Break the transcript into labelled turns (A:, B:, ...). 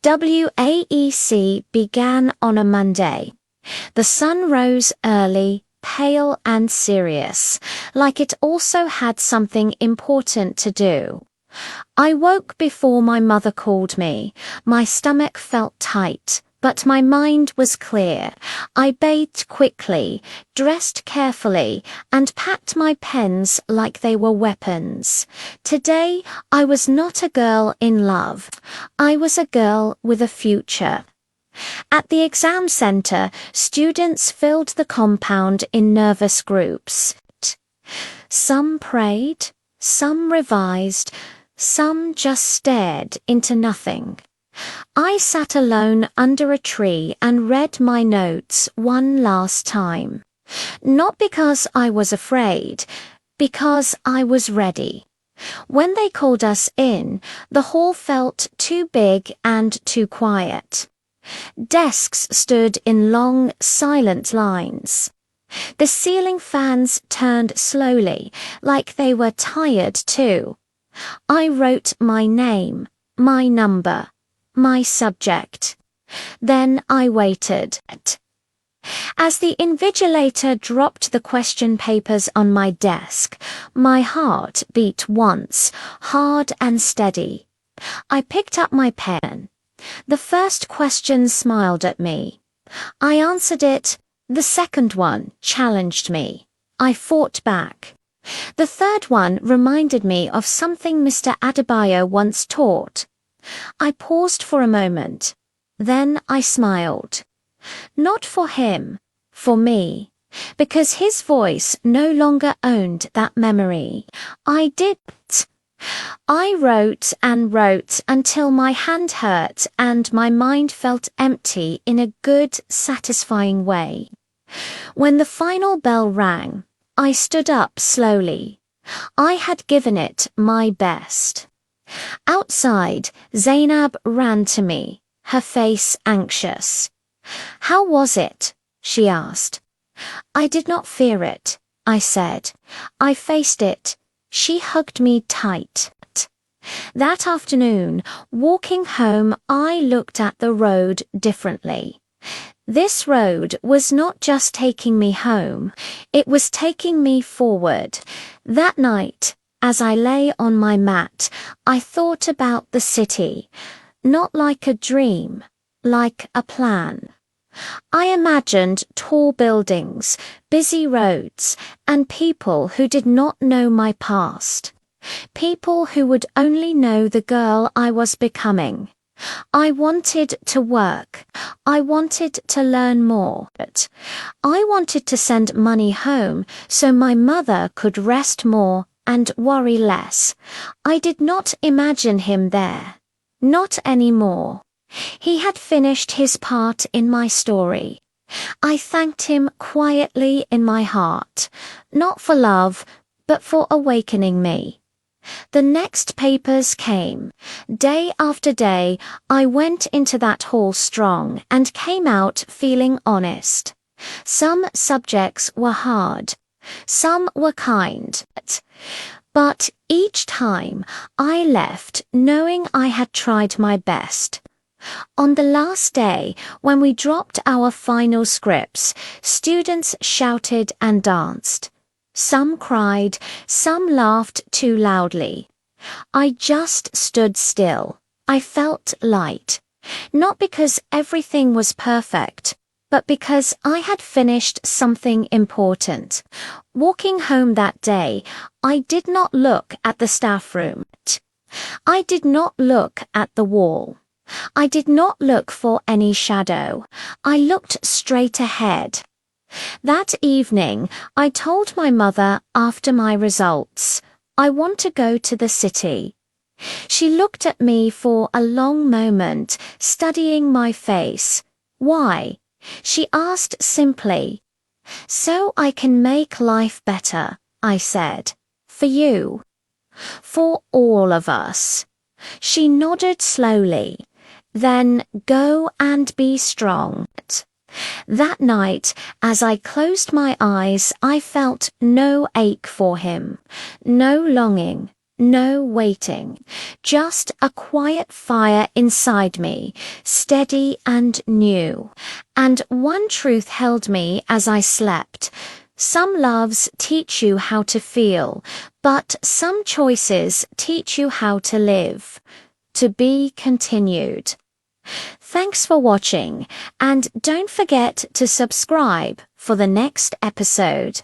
A: WAEC began on a Monday. The sun rose early, pale and serious, like it also had something important to do. I woke before my mother called me. My stomach felt tight, but my mind was clear. I bathed quickly, dressed carefully, and packed my pens like they were weapons. Today, I was not a girl in love. I was a girl with a future. At the exam center, students filled the compound in nervous groups. Some prayed, some revised, some just stared into nothing. I sat alone under a tree and read my notes one last time. Not because I was afraid, because I was ready. When they called us in, the hall felt too big and too quiet. Desks stood in long, silent lines. The ceiling fans turned slowly, like they were tired too. I wrote my name, my number, my subject. Then I waited. As the invigilator dropped the question papers on my desk, my heart beat once, hard and steady. I picked up my pen. The first question smiled at me. I answered it. The second one challenged me. I fought back. The third one reminded me of something Mr. Adebayo once taught. I paused for a moment. Then I smiled. Not for him, for me, because his voice no longer owned that memory. I didn't. I wrote and wrote until my hand hurt and my mind felt empty in a good, satisfying way. When the final bell rang, I stood up slowly. I had given it my best. Outside, Zainab ran to me, her face anxious. "How was it?" she asked. "I did not fear it," I said. "I faced it." She hugged me tight. That afternoon, walking home, I looked at the road differently. This road was not just taking me home, it was taking me forward. That night, as I lay on my mat, I thought about the city, not like a dream, like a plan. I imagined tall buildings, busy roads, and people who did not know my past. People who would only know the girl I was becoming. I wanted to work. I wanted to learn more. I wanted to send money home so my mother could rest more and worry less. I did not imagine him there. Not anymore. He had finished his part in my story. I thanked him quietly in my heart, not for love, but for awakening me. The next papers came. Day after day, I went into that hall strong and came out feeling honest. Some subjects were hard. Some were kind. But each time, I left knowing I had tried my best. On the last day, when we dropped our final scripts, students shouted and danced. Some cried, some laughed too loudly. I just stood still. I felt light. Not because everything was perfect, but because I had finished something important. Walking home that day, I did not look at the staff room. I did not look at the wall. I did not look for any shadow. I looked straight ahead. That evening, I told my mother after my results, I want to go to the city. She looked at me for a long moment, studying my face. Why? She asked simply. So I can make life better, I said. For you. For all of us. She nodded slowly. Then go and be strong. That night, as I closed my eyes, I felt no ache for him, no longing, No waiting, just a quiet fire inside me, steady and new. And one truth held me as I slept. Some loves teach you how to feel, but some choices teach you how to live. To be continued. Thanks for watching, and don't forget to subscribe for the next episode.